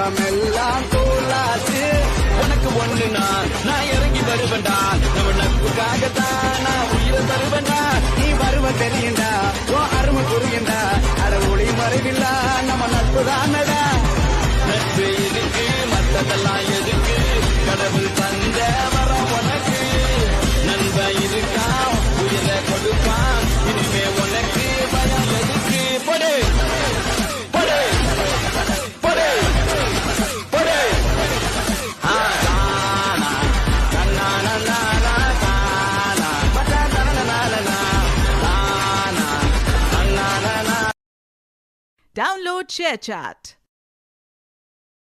உலகமெல்லாம் தோலாச்சு உனக்கு ஒண்ணுனா நான் இறங்கி வருவேன்டா நம்ம நட்புக்காகத்தான் நான் உயிரை தருவேன்டா நீ வருவ தெரியுண்டா ஓ அருமை புரியுண்டா அட ஒளி மறைவில்லா நம்ம நட்பு தானடா நட்பு இருக்கு மற்றதெல்லாம் எதுக்கு கடவுள் தந்த வரம் உனக்கு நண்ப இருக்கா உயிரை கொடுப்பான் இனிமே உனக்கு பயம் எதுக்கு போடு போடு போடு போடு Download ShareChat.